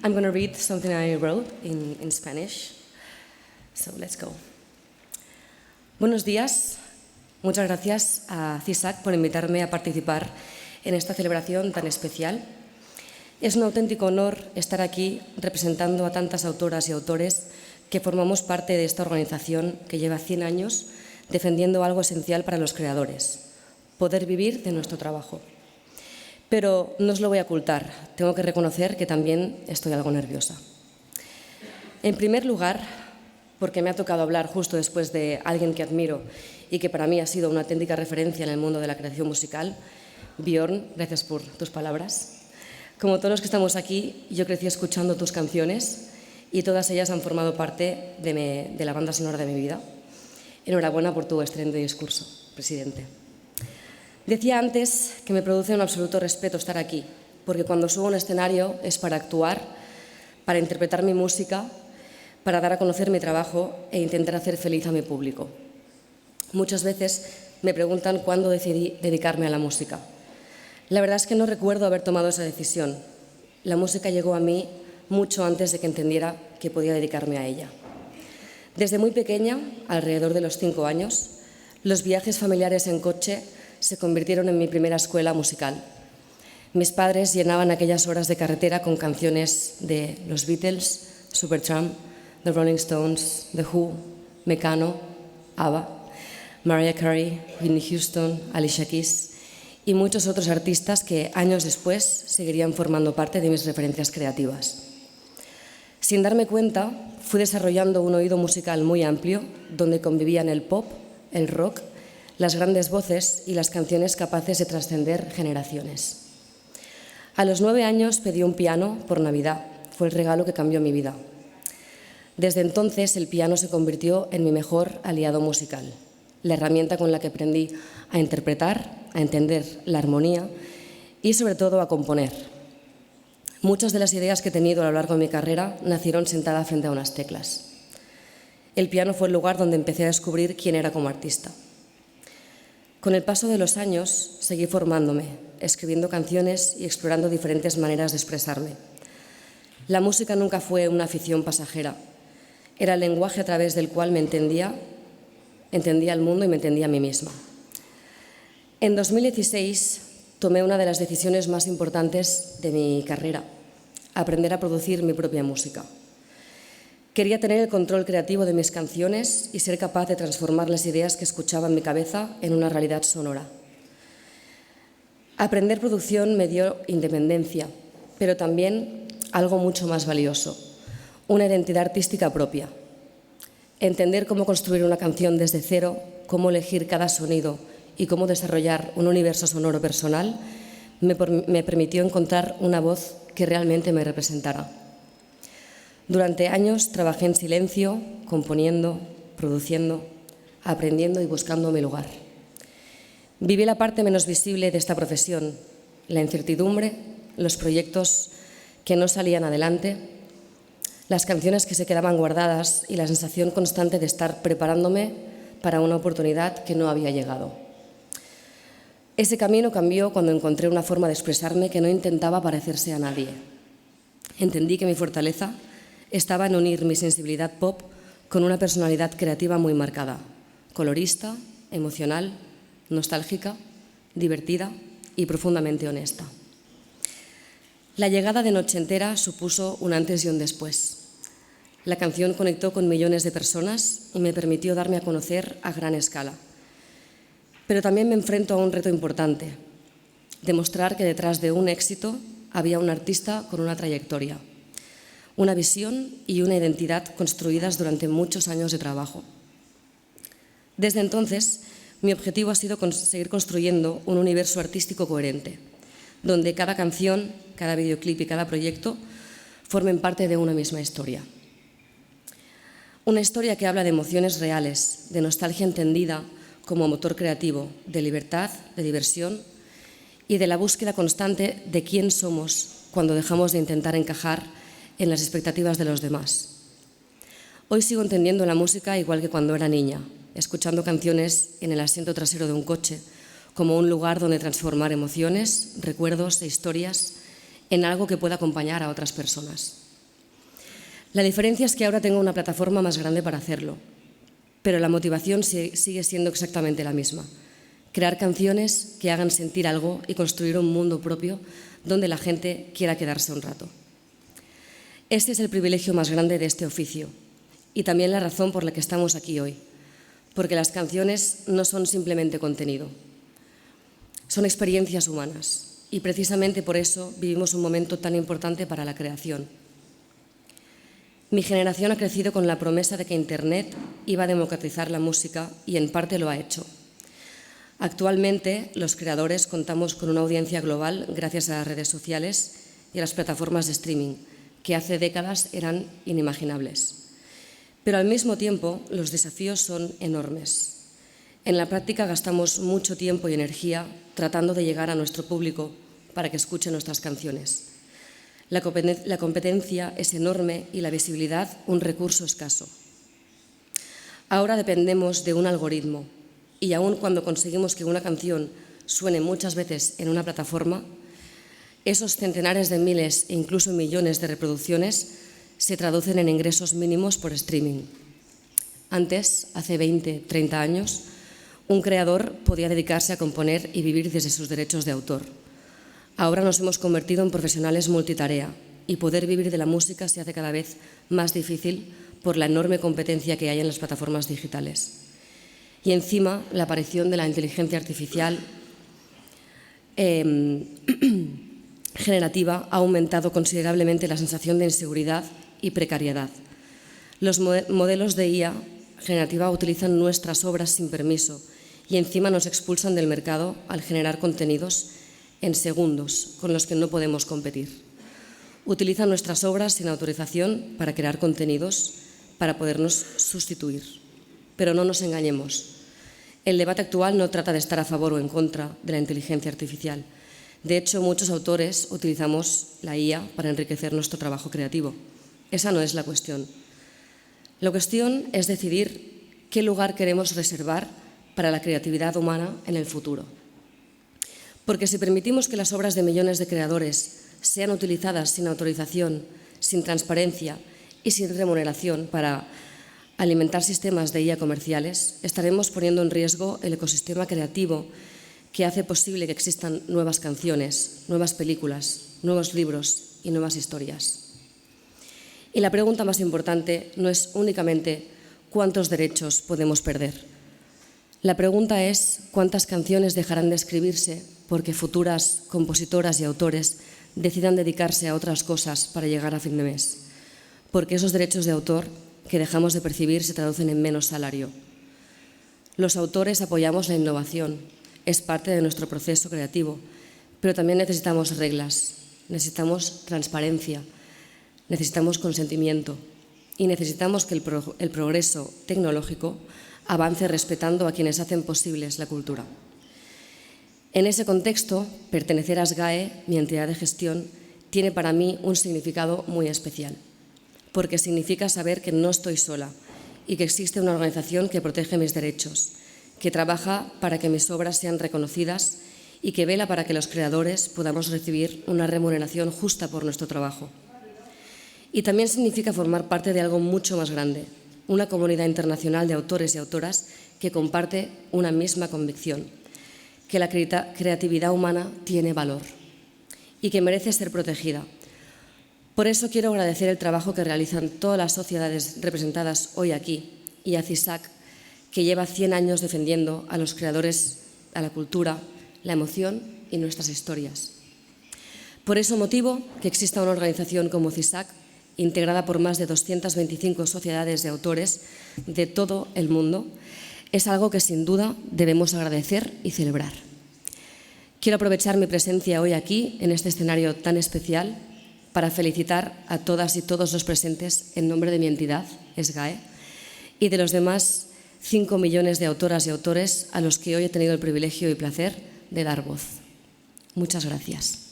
I'm going to read something I wrote in Spanish. So let's go. Buenos días. Muchas gracias a CISAC por invitarme a participar en esta celebración tan especial. Es un auténtico honor estar aquí representando a tantas autoras y autores que formamos parte de esta organización que lleva 100 años defendiendo algo esencial para los creadores: poder vivir de nuestro trabajo. Pero no os lo voy a ocultar, tengo que reconocer que también estoy algo nerviosa. En primer lugar, porque me ha tocado hablar justo después de alguien que admiro y que para mí ha sido una auténtica referencia en el mundo de la creación musical. Björn, gracias por tus palabras. Como todos los que estamos aquí, yo crecí escuchando tus canciones y todas ellas han formado parte de la banda sonora de mi vida. Enhorabuena por tu excelente discurso, presidente. Decía antes que me produce un absoluto respeto estar aquí, porque cuando subo a un escenario es para actuar, para interpretar mi música, para dar a conocer mi trabajo e intentar hacer feliz a mi público. Muchas veces me preguntan cuándo decidí dedicarme a la música. La verdad es que no recuerdo haber tomado esa decisión. La música llegó a mí mucho antes de que entendiera que podía dedicarme a ella. Desde muy pequeña, alrededor de los 5 años, los viajes familiares en coche se convirtieron en mi primera escuela musical. Mis padres llenaban aquellas horas de carretera con canciones de los Beatles, Supertramp, The Rolling Stones, The Who, Mecano, ABBA, Mariah Carey, Whitney Houston, Alicia Keys y muchos otros artistas que años después seguirían formando parte de mis referencias creativas. Sin darme cuenta, fui desarrollando un oído musical muy amplio donde convivían el pop, el rock, las grandes voces y las canciones capaces de trascender generaciones. A los 9 años pedí un piano por Navidad. Fue el regalo que cambió mi vida. Desde entonces el piano se convirtió en mi mejor aliado musical, la herramienta con la que aprendí a interpretar, a entender la armonía y sobre todo a componer. Muchas de las ideas que he tenido a lo largo de mi carrera nacieron sentada frente a unas teclas. El piano fue el lugar donde empecé a descubrir quién era como artista. Con el paso de los años seguí formándome, escribiendo canciones y explorando diferentes maneras de expresarme. La música nunca fue una afición pasajera. Era el lenguaje a través del cual me entendía el mundo y me entendía a mí misma. En 2016 tomé una de las decisiones más importantes de mi carrera: aprender a producir mi propia música. Quería tener el control creativo de mis canciones y ser capaz de transformar las ideas que escuchaba en mi cabeza en una realidad sonora. Aprender producción me dio independencia, pero también algo mucho más valioso: una identidad artística propia. Entender cómo construir una canción desde cero, cómo elegir cada sonido y cómo desarrollar un universo sonoro personal me permitió encontrar una voz que realmente me representara. Durante años trabajé en silencio, componiendo, produciendo, aprendiendo y buscando mi lugar. Viví la parte menos visible de esta profesión: la incertidumbre, los proyectos que no salían adelante, las canciones que se quedaban guardadas y la sensación constante de estar preparándome para una oportunidad que no había llegado. Ese camino cambió cuando encontré una forma de expresarme que no intentaba parecerse a nadie. Entendí que mi fortaleza estaba en unir mi sensibilidad pop con una personalidad creativa muy marcada: colorista, emocional, nostálgica, divertida y profundamente honesta. La llegada de Noche Entera supuso un antes y un después. La canción conectó con millones de personas y me permitió darme a conocer a gran escala. Pero también me enfrento a un reto importante: demostrar que detrás de un éxito había un artista con una trayectoria, una visión y una identidad construidas durante muchos años de trabajo. Desde entonces, mi objetivo ha sido seguir construyendo un universo artístico coherente, donde cada canción, cada videoclip y cada proyecto formen parte de una misma historia. Una historia que habla de emociones reales, de nostalgia entendida como motor creativo, de libertad, de diversión y de la búsqueda constante de quién somos cuando dejamos de intentar encajar en las expectativas de los demás. Hoy sigo entendiendo la música igual que cuando era niña, escuchando canciones en el asiento trasero de un coche, como un lugar donde transformar emociones, recuerdos e historias en algo que pueda acompañar a otras personas. La diferencia es que ahora tengo una plataforma más grande para hacerlo, pero la motivación sigue siendo exactamente la misma. Crear canciones que hagan sentir algo y construir un mundo propio donde la gente quiera quedarse un rato. Este es el privilegio más grande de este oficio y también la razón por la que estamos aquí hoy, porque las canciones no son simplemente contenido, son experiencias humanas y precisamente por eso vivimos un momento tan importante para la creación. Mi generación ha crecido con la promesa de que Internet iba a democratizar la música y en parte lo ha hecho. Actualmente, los creadores contamos con una audiencia global gracias a las redes sociales y a las plataformas de streaming, que hace décadas eran inimaginables. Pero al mismo tiempo, los desafíos son enormes. En la práctica gastamos mucho tiempo y energía tratando de llegar a nuestro público para que escuche nuestras canciones. La competencia es enorme y la visibilidad un recurso escaso. Ahora dependemos de un algoritmo y aun cuando conseguimos que una canción suene muchas veces en una plataforma, esos centenares de miles e incluso millones de reproducciones se traducen en ingresos mínimos por streaming. Antes, hace 20, 30 años, un creador podía dedicarse a componer y vivir desde sus derechos de autor. Ahora nos hemos convertido en profesionales multitarea y poder vivir de la música se hace cada vez más difícil por la enorme competencia que hay en las plataformas digitales. Y encima, la aparición de la inteligencia artificial generativa ha aumentado considerablemente la sensación de inseguridad y precariedad. Los modelos de IA generativa utilizan nuestras obras sin permiso y encima nos expulsan del mercado al generar contenidos en segundos con los que no podemos competir. Utilizan nuestras obras sin autorización para crear contenidos para podernos sustituir. Pero no nos engañemos. El debate actual no trata de estar a favor o en contra de la inteligencia artificial. De hecho, muchos autores utilizamos la IA para enriquecer nuestro trabajo creativo. Esa no es la cuestión. La cuestión es decidir qué lugar queremos reservar para la creatividad humana en el futuro. Porque si permitimos que las obras de millones de creadores sean utilizadas sin autorización, sin transparencia y sin remuneración para alimentar sistemas de IA comerciales, estaremos poniendo en riesgo el ecosistema creativo que hace posible que existan nuevas canciones, nuevas películas, nuevos libros y nuevas historias. Y la pregunta más importante no es únicamente cuántos derechos podemos perder. La pregunta es cuántas canciones dejarán de escribirse porque futuras compositoras y autores decidan dedicarse a otras cosas para llegar a fin de mes. Porque esos derechos de autor que dejamos de percibir se traducen en menos salario. Los autores apoyamos la innovación, es parte de nuestro proceso creativo, pero también necesitamos reglas, necesitamos transparencia, necesitamos consentimiento y necesitamos que el progreso tecnológico avance respetando a quienes hacen posibles la cultura. En ese contexto, pertenecer a SGAE, mi entidad de gestión, tiene para mí un significado muy especial, porque significa saber que no estoy sola y que existe una organización que protege mis derechos, que trabaja para que mis obras sean reconocidas y que vela para que los creadores podamos recibir una remuneración justa por nuestro trabajo. Y también significa formar parte de algo mucho más grande, una comunidad internacional de autores y autoras que comparte una misma convicción, que la creatividad humana tiene valor y que merece ser protegida. Por eso quiero agradecer el trabajo que realizan todas las sociedades representadas hoy aquí y a CISAC, que lleva 100 años defendiendo a los creadores, a la cultura, la emoción y nuestras historias. Por ese motivo, que exista una organización como CISAC, integrada por más de 225 sociedades de autores de todo el mundo, es algo que sin duda debemos agradecer y celebrar. Quiero aprovechar mi presencia hoy aquí, en este escenario tan especial, para felicitar a todas y todos los presentes en nombre de mi entidad, SGAE, y de los demás 5 millones de autoras y autores a los que hoy he tenido el privilegio y placer de dar voz. Muchas gracias.